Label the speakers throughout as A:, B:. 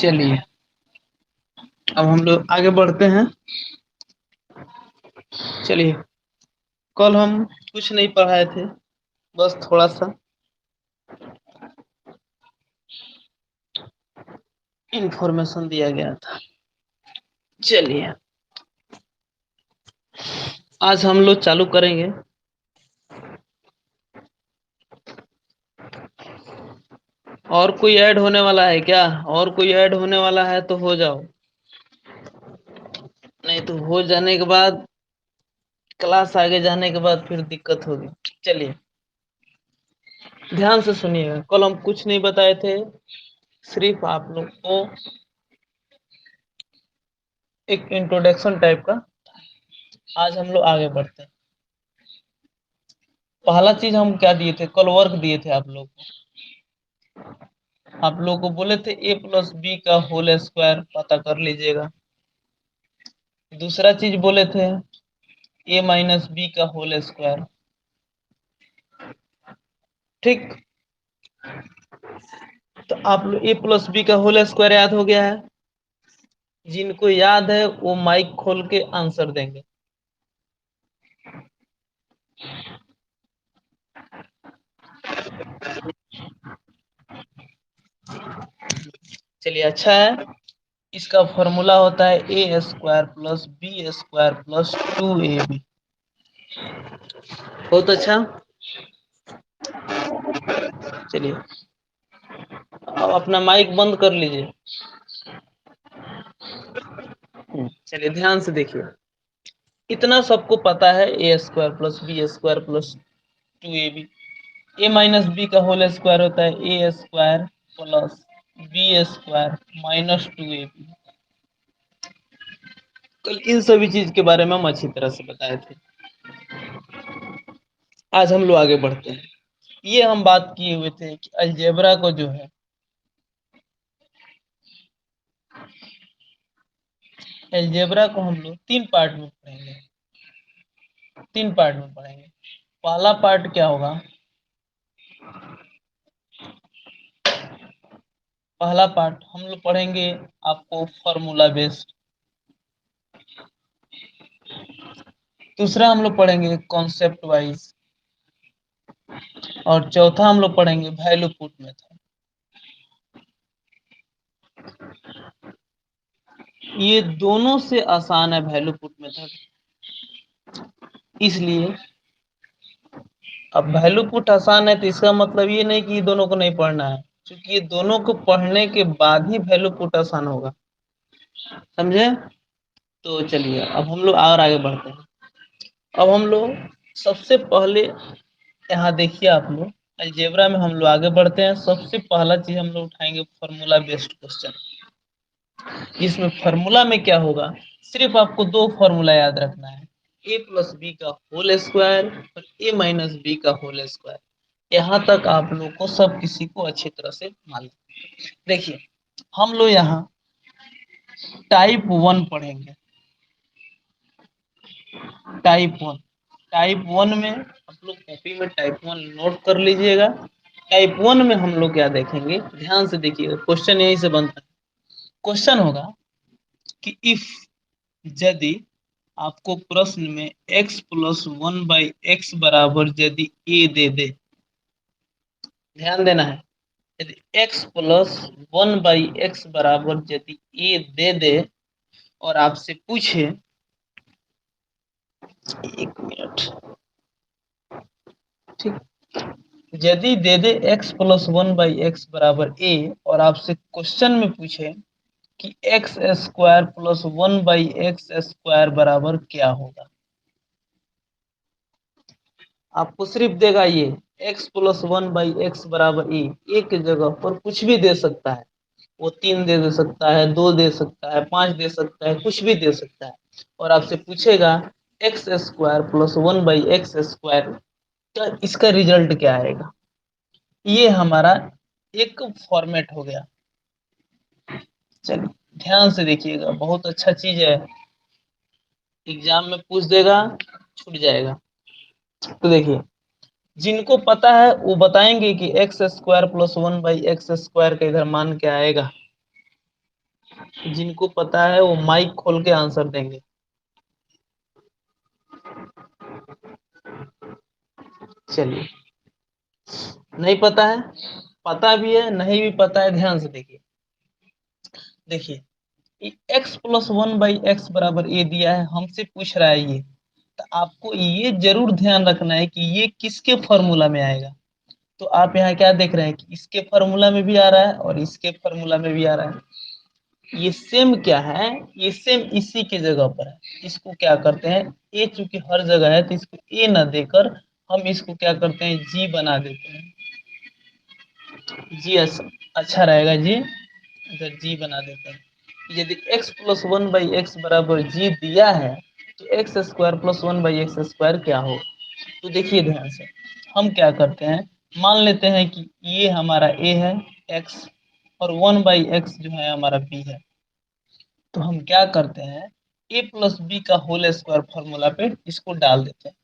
A: चलिए अब हम लोग आगे बढ़ते हैं। चलिए, कल हम कुछ नहीं पढ़ाए थे, बस थोड़ा सा इंफॉर्मेशन दिया गया था। चलिए आज हम लोग चालू करेंगे। और कोई ऐड होने वाला है क्या? और कोई ऐड होने वाला है तो हो जाओ, नहीं तो हो जाने के बाद क्लास आगे जाने के बाद फिर दिक्कत होगी। चलिए ध्यान से सुनिएगा, कल हम कुछ नहीं बताए थे, सिर्फ आप लोग को एक इंट्रोडक्शन टाइप का। आज हम लोग आगे बढ़ते हैं। पहला चीज हम क्या दिए थे, कल वर्क दिए थे आप लोग को। आप लोग को बोले थे a प्लस बी का होल स्क्वायर पता कर लीजिएगा। दूसरा चीज बोले थे a माइनस बी का होल स्क्वायर। ठीक, तो आप लोग a प्लस बी का होल स्क्वायर याद हो गया है। जिनको याद है वो माइक खोल के आंसर देंगे। चलिए अच्छा है। इसका फॉर्मूला होता है A square plus B square plus 2ab। बहुत अच्छा। चलिए अब अपना माइक बंद कर लीजिए। चलिए ध्यान से देखिए, इतना सबको पता है A square plus B square plus 2ab। A minus B का होल स्क्वायर होता है A square plus B square minus 2ab। कल इन सभी चीज के बारे में हम अच्छी तरह से बताए थे। आज हम लोग आगे बढ़ते हैं। ये हम बात किए हुए थे कि अलजेब्रा को जो है, अलजेब्रा को हम लोग तीन पार्ट में पढ़ेंगे। तीन पार्ट में पढ़ेंगे। पहला पार्ट क्या होगा, पहला पार्ट हम लोग पढ़ेंगे आपको फॉर्मूला बेस्ड। दूसरा हम लोग पढ़ेंगे कॉन्सेप्ट वाइज। और चौथा हम लोग पढ़ेंगे वैल्यू पुट मेथड। ये दोनों से आसान है वैल्यू पुट मेथड, इसलिए अब वैल्यू पुट आसान है तो इसका मतलब ये नहीं कि दोनों को नहीं पढ़ना है, क्योंकि ये दोनों को पढ़ने के बाद ही वैल्यू पुट आसान होगा। समझे? तो चलिए अब हम लोग और आगे बढ़ते हैं। अब हम लोग सबसे पहले यहाँ देखिए, आप लोग अलजेब्रा में हम लोग आगे बढ़ते हैं। सबसे पहला चीज हम लोग उठाएंगे फार्मूला बेस्ड क्वेश्चन। इसमें फार्मूला में क्या होगा, सिर्फ आपको दो फार्मूला याद रखना है, ए प्लस बी का होल स्क्वायर और ए माइनस बी का होल स्क्वायर। यहाँ तक आप लोग को सब किसी को अच्छी तरह से मालूम। देखिए हम लोग यहाँ टाइप 1 पढ़ेंगे। टाइप 1, टाइप 1 में आप लोग कॉपी में टाइप 1 नोट कर लीजिएगा। टाइप 1 में हम लोग क्या देखेंगे, ध्यान से देखिएगा, क्वेश्चन यहीं से बनता है। क्वेश्चन होगा कि इफ, यदि आपको प्रश्न में x प्लस 1/x बराबर यदि a दे दे, ध्यान देना है, यदि x प्लस 1/x बराबर यदि a दे दे और आपसे पूछे, एक मिनट, ठीक, यदि दे दे x प्लस 1/x बराबर a और आपसे क्वेश्चन में पूछे कि x square plus 1/x square बराबर क्या होगा, आपको सिर्फ देगा ये x प्लस 1/x बराबर ए। एक की जगह पर कुछ भी दे सकता है, वो 3 दे सकता है, 2 दे सकता है, 5 दे सकता है, कुछ भी दे सकता है। और आपसे पूछेगा x square plus 1/x square का इसका रिजल्ट क्या आएगा। ये हमारा एक फॉर्मेट हो गया। चलिए ध्यान से देखिएगा, बहुत अच्छा चीज है, एग्जाम में पूछ देगा, छूट जाएगा। तो देखिए, जिनको पता है वो बताएंगे कि x square plus 1/x square का इधर मान क्या आएगा। जिनको पता है वो माइक खोल के आंसर देंगे। चलिए, नहीं पता है, पता भी है, नहीं भी पता है, ध्यान से देखिए। देखिए x plus one by x बराबर ए दिया है, हमसे पूछ रहा है ये, तो आपको ये जरूर ध्यान रखना है कि ये किसके फॉर्मूला में आएगा। तो आप यहाँ क्या देख रहे हैं कि इसके फॉर्मूला में भी आ रहा है और इसके फॉर्मूला में भी आ रहा है। ये सेम क्या है, ये सेम इसी के जगह पर है। इसको क्या करते हैं, ए चूंकि हर जगह है तो इसको ए ना देकर हम इसको क्या करते हैं, जी बना देते हैं। जी अच्छा रहेगा जी, इधर जी बना देते हैं। यदि x plus one by x बराबर जी दिया है तो x square plus one by x square क्या हो। तो देखिए ध्यान से, हम क्या करते हैं, मान लेते हैं कि ये हमारा a है x, और वन बाई एक्स जो है हमारा b है। तो हम क्या करते हैं, a प्लस बी का होल स्क्वायर फॉर्मूला पे इसको डाल देते हैं।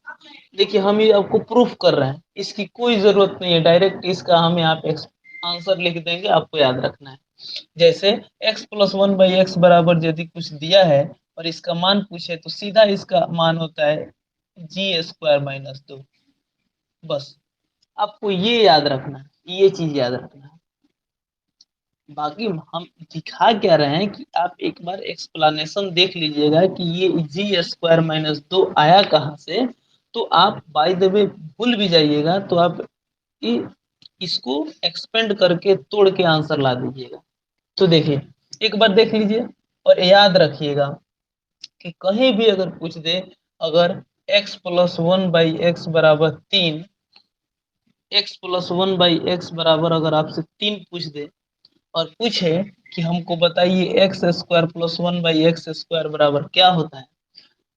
A: देखिए हम ये आपको प्रूफ कर रहे हैं, इसकी कोई जरूरत नहीं है, डायरेक्ट इसका हम यहाँ पे आंसर लिख देंगे, आपको याद रखना है। जैसे x plus one by x बराबर यदि कुछ दिया है और इसका मान पूछे तो सीधा इसका मान होता है जी स्क्वायर माइनस 2। बस आपको ये याद रखना है, ये चीज याद रखना है। बाकी हम दिखा क्या रहे हैं कि आप एक बार एक्सप्लेनेशन देख लीजिएगा कि ये जी स्क्वायर माइनस 2 आया कहाँ से। तो आप बाय द वे भूल भी जाइएगा तो आप इसको एक्सपेंड करके तोड़ के आंसर ला दीजिएगा। तो देखिए एक बार देख लीजिए और याद रखिएगा कि कहीं भी अगर पूछ दे, अगर x plus one by x बराबर 3, x plus one by x बराबर अगर आपसे 3 पूछ दे और पूछे कि हमको बताइए x square plus one by x square बराबर क्या होता है,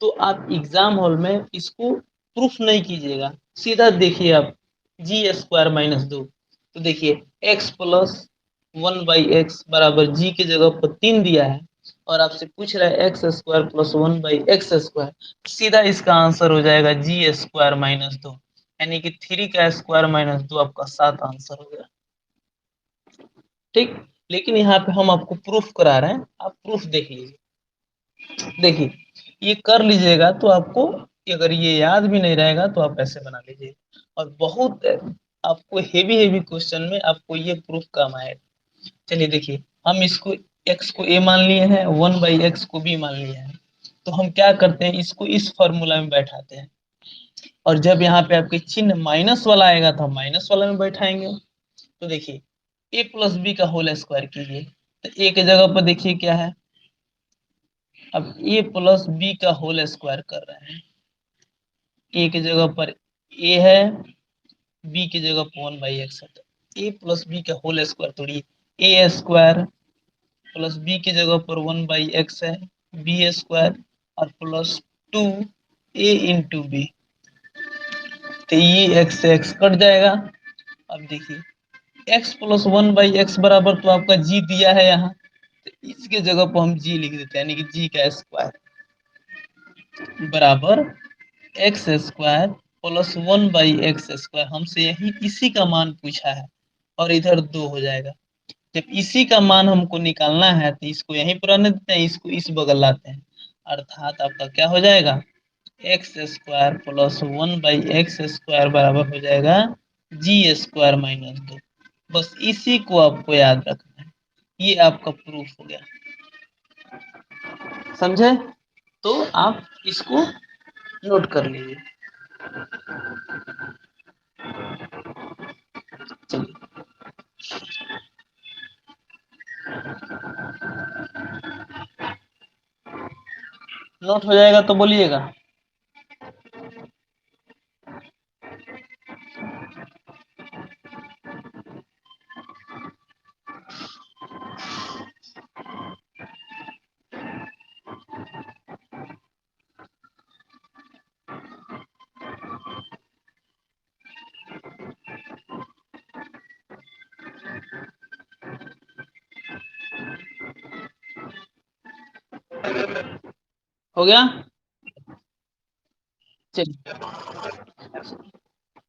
A: तो आप एग्जाम हॉल में इसको प्रूफ नहीं कीजिएगा, सीधा देखिए आप जी स्क्वायर माइनस 2। तो देखिए x plus one by x बराबर जी की जगह पर 3 दिया है और आपसे पूछ रहा है x square plus one by x square, सीधा इसका आंसर हो जाएगा जी स्क्वायर माइनस 2, यानी कि 3 का स्क्वायर माइनस 2 आपका 7 आंसर हो गया। ठीक, लेकिन यहाँ पे हम आपको प्रूफ करा रहे हैं, आप प्रूफ देख लीजिए। देखिए ये कर लीजिएगा तो आपको, अगर ये याद भी नहीं रहेगा तो आप ऐसे बना लीजिए, और बहुत आपको हेवी हेवी क्वेश्चन में आपको ये प्रूफ काम आएगा। चलिए देखिए, हम इसको x को a मान लिए हैं, वन बाई एक्स को b मान लिए हैं। तो हम क्या करते हैं, इसको इस फॉर्मूला में बैठाते हैं, और जब यहाँ पे आपके चिन्ह माइनस वाला आएगा तो हम माइनस वाला में बैठाएंगे। तो देखिए ए प्लस बी का होल स्क्वायर कीजिए, तो ए के जगह पर देखिए क्या है, अब ए प्लस बी का होल स्क्वायर कर रहे हैं। ए की जगह पर ए है, बी की जगह पर वन बाई एक्स है, तो ए प्लस बी का होल स्क्वायर तोड़िए, ए स्क्वायर प्लस बी की जगह पर वन बाई एक्स है, बी स्क्वायर और प्लस 2 ए इंटू बी, तो ये एक्स से एक्स कट जाएगा। अब देखिए x plus one by x बराबर तो आपका g दिया है यहाँ, तो इसके जगह पर हम g लिख देते हैं, यानी कि g का स्क्वायर बराबर x square plus one by x square, हमसे यही इसी का मान पूछा है, और इधर 2 हो जाएगा। जब इसी का मान हमको निकालना है तो इसको यहीं पर रहने देते हैं, इसको इस बगल लाते हैं, अर्थात आपका क्या हो जाएगा, x square plus one by x square बराबर हो जाएगा जी स्क्वायर माइनस 2। बस इसी को आपको याद रखना है, ये आपका प्रूफ हो गया, समझे। तो आप इसको नोट कर लीजिए। चलिए, नोट हो जाएगा तो बोलिएगा। हो गया। चलिए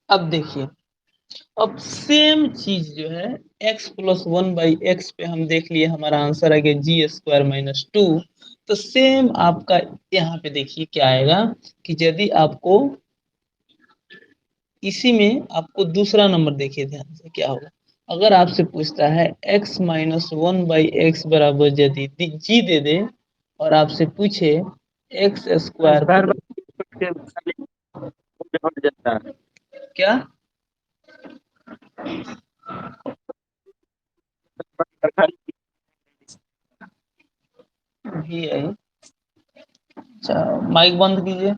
A: अब देखिए, अब सेम चीज जो है x प्लस 1/x पे हम देख लिए, हमारा आंसर आ गया g² - 2। तो सेम आपका यहाँ पे देखिए क्या आएगा कि यदि आपको इसी में आपको दूसरा नंबर देखिए ध्यान से क्या होगा। अगर आपसे पूछता है x - 1/x बराबर यदि जी दे दे और आपसे पूछे एक्स स्क्वायर क्या भी आई। अच्छा माइक बंद कीजिए।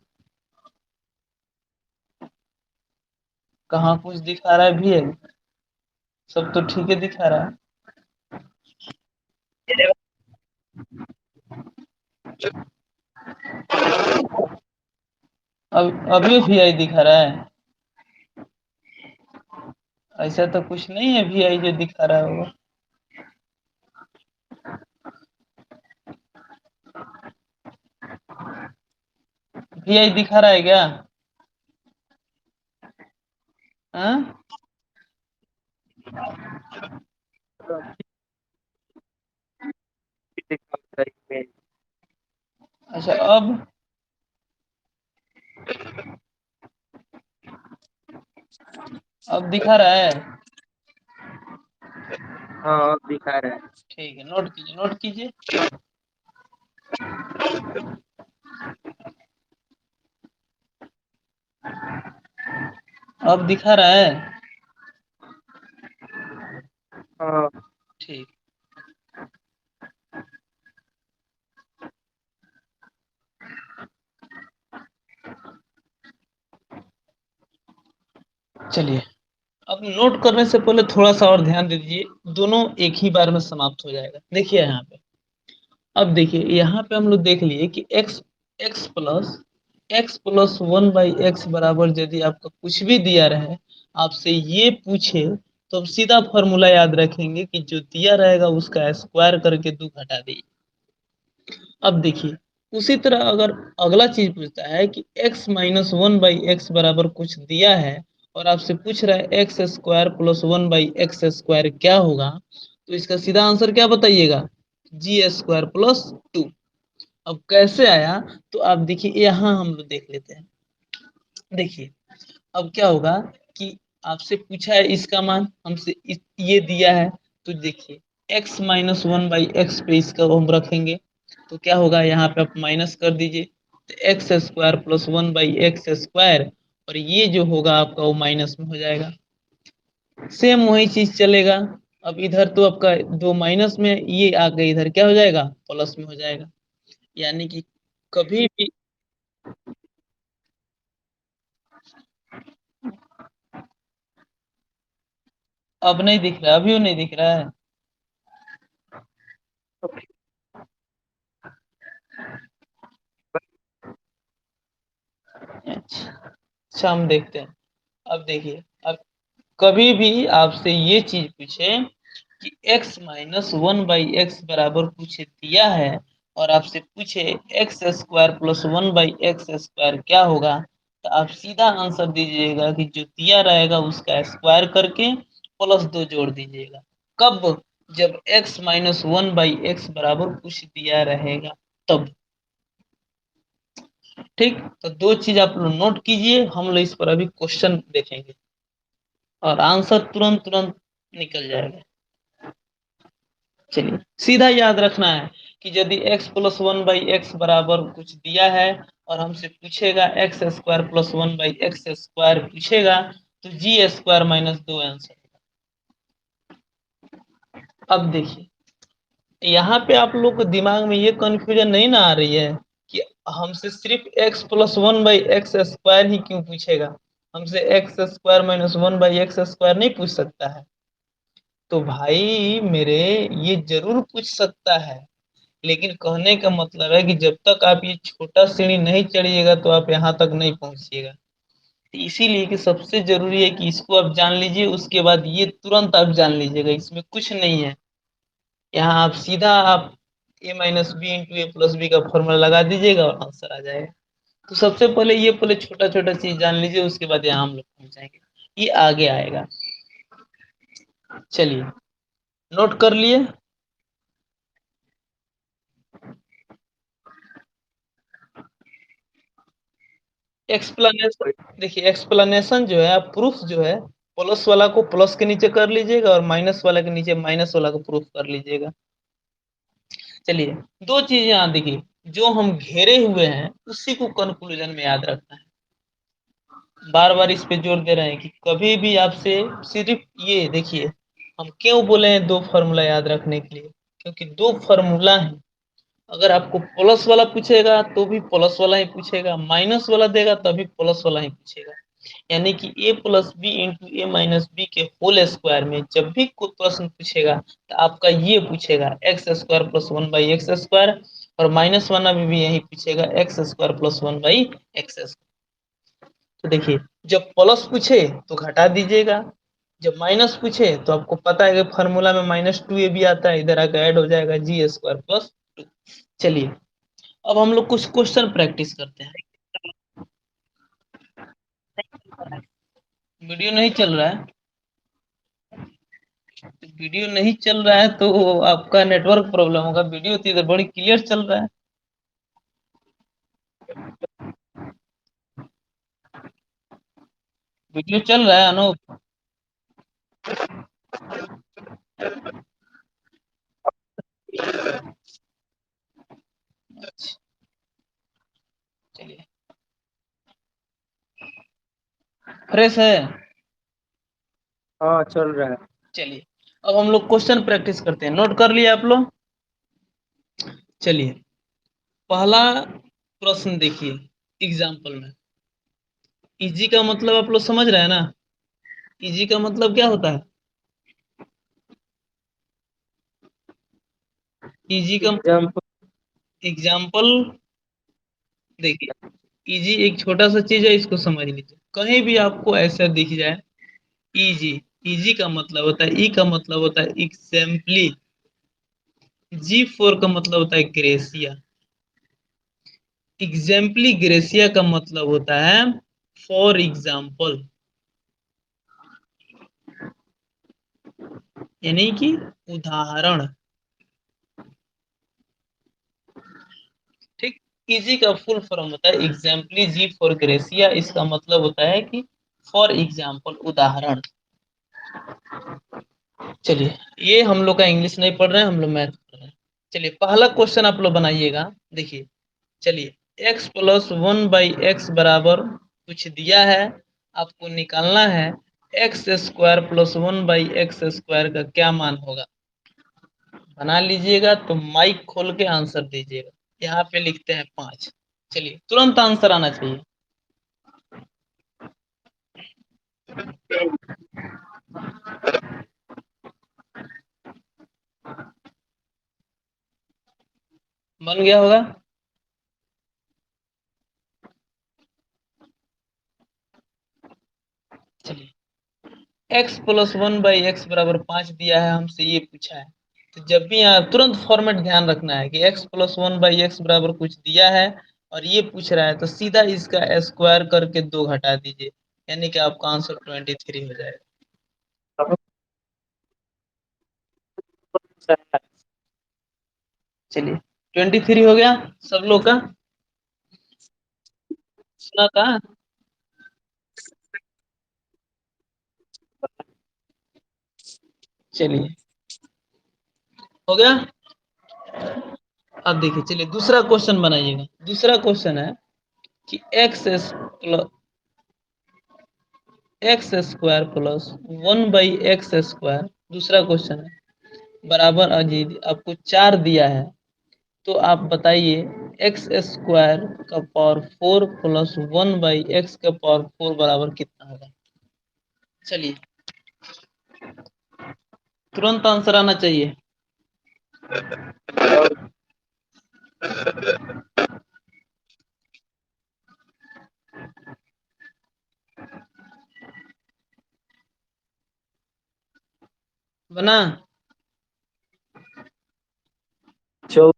A: कहाँ कुछ दिखा रहा है भी आई? सब तो ठीक है दिखा रहा है। अब अभी भी आई दिखा रहा है? ऐसा तो कुछ नहीं है भी आई जो दिखा रहा होगा। भी आई दिखा रहा है क्या? हाँ? अच्छा अब दिखा रहा है?
B: हाँ अब दिखा रहा है।
A: ठीक है, नोट कीजिए नोट कीजिए। अब दिखा रहा है?
B: हाँ
A: ठीक। चलिए, अब नोट करने से पहले थोड़ा सा और ध्यान दे दीजिए, दोनों एक ही बार में समाप्त हो जाएगा। देखिए यहाँ पे, अब देखिए यहाँ पे हम लोग देख लिए कि x प्लस 1/x बराबर यदि आपका कुछ भी दिया रहे, आपसे ये पूछे, तो अब सीधा फॉर्मूला याद रखेंगे कि जो दिया रहेगा उसका स्क्वायर करके 2 घटा दीजिए। अब देखिए उसी तरह अगर अगला चीज पूछता है कि x - 1/x बराबर कुछ दिया है और आपसे पूछ रहा है x² + 1/x² क्या होगा, तो इसका सीधा आंसर क्या बताइएगा? g² + 2। अब कैसे आया, तो आप देखिए यहाँ हम लोग देख लेते हैं। देखिए अब क्या होगा कि आपसे पूछा है इसका मान, हमसे ये दिया है, तो देखिए x - 1/x पे इसका हम रखेंगे, तो क्या होगा यहाँ पे आप माइनस कर दीजिए, तो x² + 1/x² और ये जो होगा आपका वो माइनस में हो जाएगा। सेम वही चीज चलेगा। अब इधर तो आपका दो माइनस में, ये आगे इधर क्या हो जाएगा? प्लस में हो जाएगा। यानी कि कभी भी अब नहीं दिख रहा, अभी नहीं दिख रहा है। अच्छा अच्छा, हम देखते हैं। अब देखिए, अब कभी भी आपसे ये चीज पूछे कि x - 1/x बराबर कुछ दिया है और आपसे पूछे x² + 1/x² क्या होगा, तो आप सीधा आंसर दीजिएगा कि जो दिया रहेगा उसका स्क्वायर करके +2 जोड़ दीजिएगा। कब? जब x - 1/x बराबर कुछ दिया रहेगा तब। ठीक, तो दो चीज आप लोग नोट कीजिए, हम लोग इस पर अभी क्वेश्चन देखेंगे और आंसर तुरंत तुरंत निकल जाएगा। चलिए, सीधा याद रखना है कि यदि x + 1/x बराबर कुछ दिया है और हमसे पूछेगा x² + 1/x² पूछेगा, तो g² - 2 आंसर। अब देखिए यहाँ पे आप लोग को दिमाग में ये कंफ्यूजन नहीं ना आ रही है कि हमसे सिर्फ x + 1/x² ही क्यों पूछेगा, हमसे x² - 1/x² नहीं पूछ सकता है? तो भाई मेरे, ये जरूर पूछ सकता है, लेकिन कहने का मतलब है कि जब तक आप ये छोटा सीढ़ी नहीं चढ़िएगा तो आप यहाँ तक नहीं पहुंचिएगा। इसीलिए कि सबसे जरूरी है कि इसको आप जान लीजिए, उसके बाद ये तुरंत आप जान लीजिएगा, इसमें कुछ नहीं है। यहाँ आप सीधा आप a - b × a + b का फॉर्मूला लगा दीजिएगा और आंसर आ जाएगा। तो सबसे पहले ये पहले छोटा छोटा चीज जान लीजिए, उसके बाद यहाँ हम लोग पहुंच जाएंगे, ये आगे आएगा। चलिए नोट कर लिए। एक्सप्लेनेशन देखिए, एक्सप्लेनेशन जो है, आप प्रूफ जो है, प्लस वाला को प्लस के नीचे कर लीजिएगा और माइनस वाला के नीचे माइनस वाला को प्रूफ कर लीजिएगा। चलिए, दो चीजें यहाँ देखिए, जो हम घेरे हुए हैं उसी को कंक्लूजन में याद रखना है। बार बार इस पे जोर दे रहे हैं कि कभी भी आपसे सिर्फ ये देखिए, हम क्यों बोले हैं दो फॉर्मूला याद रखने के लिए, क्योंकि दो फॉर्मूला है। अगर आपको प्लस वाला पूछेगा तो भी प्लस वाला ही पूछेगा, माइनस वाला देगा तभी प्लस वाला ही पूछेगा। यानी कि ए प्लस बी इंटू ए माइनस बी के होल स्क्वायर में जब भी कोई प्रश्न पूछेगा तो आपका ये पूछेगा x square plus one by x square, और माइनस वाला में भी यही पूछेगा x square plus one by x square. तो देखिए, जब प्लस पूछे तो घटा दीजिएगा, जब माइनस पूछे तो आपको पता है कि फॉर्मूला में माइनस टू ए भी आता है, इधर आकर ऐड हो जाएगा जी स्क्वायर प्लस टू। चलिए, अब हम लोग कुछ क्वेश्चन प्रैक्टिस करते हैं। वीडियो नहीं चल रहा है? वीडियो नहीं चल रहा है तो आपका नेटवर्क प्रॉब्लम होगा, वीडियो तो इधर बड़ी क्लियर चल रहा है। वीडियो चल रहा है अनूप? अच्छा, चलिए, फ्रेश है।
B: हाँ चल रहा है।
A: चलिए, अब हम लोग क्वेश्चन प्रैक्टिस करते हैं, नोट कर लिए आप लोग? चलिए, पहला प्रश्न देखिए, एग्जाम्पल में। इजी का मतलब आप लोग समझ रहे हैं ना? इजी का मतलब क्या होता है? इजी का
B: एग्जाम्पल।
A: एग्जाम्पल देखिए, इजी एक छोटा सा चीज है, इसको समझ लीजिए। कहीं भी आपको ऐसा दिख जाए इजी, इजी का मतलब होता है, ई का मतलब होता है एग्जाम्पली, जी फोर का मतलब होता है ग्रेसिया, एग्जाम्पली ग्रेसिया का मतलब होता है फॉर एग्जाम्पल, यानी कि उदाहरण। ठीक, इजी का फुल फॉर्म होता है एग्जाम्पली जी फॉर ग्रेसिया, इसका मतलब होता है कि फॉर एग्जाम्पल, उदाहरण। चलिए, ये हम लोग का इंग्लिश नहीं पढ़ रहे हैं, हम लोग मैथ पढ़ रहे हैं। चलिए, पहला क्वेश्चन आप लोग बनाइएगा। देखिए, चलिए, x plus one by x बराबर कुछ दिया है, आपको निकालना है x square plus one by x square का क्या मान होगा। बना लीजिएगा तो माइक खोल के आंसर दीजिएगा। यहाँ पे लिखते हैं 5। चलिए, तुरंत आंसर आना चाहिए। बन गया होगा। चलिए, x plus one by x बराबर 5 दिया है, हमसे ये पूछा है। तो जब भी यहाँ तुरंत फॉर्मेट ध्यान रखना है कि x plus one by x बराबर कुछ दिया है और ये पूछ रहा है, तो सीधा इसका स्क्वायर करके 2 घटा दीजिए, यानी कि आपका आंसर 23 हो जाएगा। चलिए, 23 हो गया सब लोग का? सुना था? चलिए, हो गया। अब देखिए, चलिए दूसरा क्वेश्चन बनाइएगा। दूसरा क्वेश्चन है कि x square plus one by x square, दूसरा क्वेश्चन है, बराबर अजीत आपको 4 दिया है। तो आप बताइए एक्स स्क्वायर का power 4 plus one by x का पावर 4 बराबर कितना होगा। चलिए, तुरंत आंसर आना चाहिए। बना?
B: चौ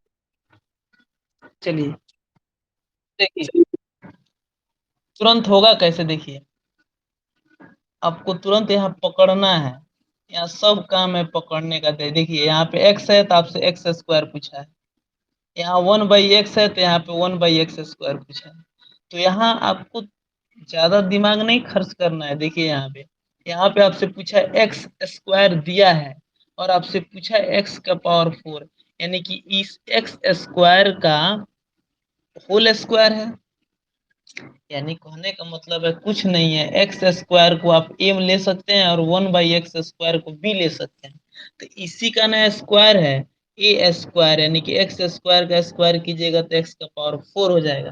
A: चलिए, देखिए तुरंत होगा कैसे, देखिए आपको तुरंत यहाँ पकड़ना है। यहाँ सब काम है पकड़ने का। देखिए यहाँ पे एक्स है तो आपसे एक्स स्क्वायर पूछा है, यहाँ 1/x है तो यहाँ पे 1/x स्क्वायर पूछा है। तो यहाँ आपको ज्यादा दिमाग नहीं खर्च करना है। देखिए यहाँ पे आपसे पूछा है एक्स स्क्वायर दिया है और आपसे पूछा है एक्स का पावर 4, यानी कि इस एक्स स्क्वायर का होल स्क्वायर है। यानी कहने का मतलब है कुछ नहीं है, एक्स स्क्वायर को आप ए ले सकते हैं और 1/x स्क्वायर को बी ले सकते हैं। तो इसी का ना स्क्वायर है ए स्क्वायर, यानी कि एक्स स्क्वायर का स्क्वायर कीजिएगा तो एक्स का पावर 4 हो जाएगा।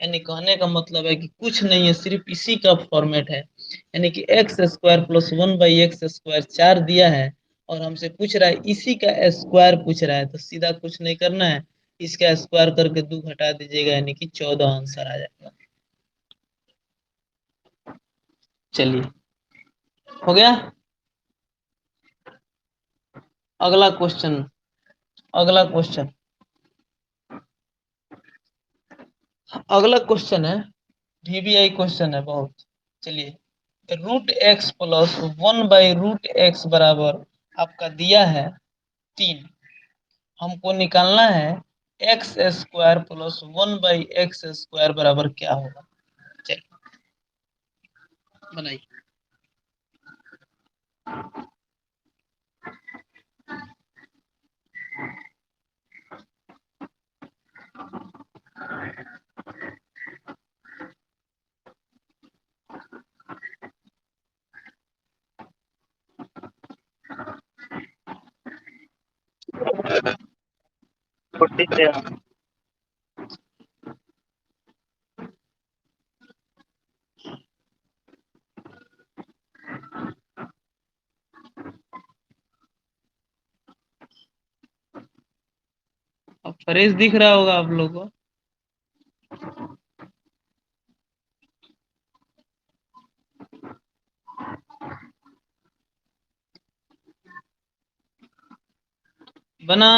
A: यानी कहने का मतलब है कि कुछ नहीं है, सिर्फ इसी का फॉर्मेट है। यानी कि x square plus 1/x square 4 दिया है और हमसे पूछ रहा है इसी का स्क्वायर पूछ रहा है, तो सीधा कुछ नहीं करना है, इसका स्क्वायर करके 2 घटा दीजिएगा, यानी कि 14 आंसर आ जाएगा। चलिए हो गया। अगला क्वेश्चन, अगला क्वेश्चन, अगला क्वेश्चन है, वीवीआई क्वेश्चन है बहुत। चलिए, रूट एक्स प्लस 1/√x बराबर आपका दिया है 3, हमको निकालना है x square plus 1/x square बराबर क्या होगा। चलिए बनाइए। अब फ्रेश दिख रहा होगा आप लोगों को। बना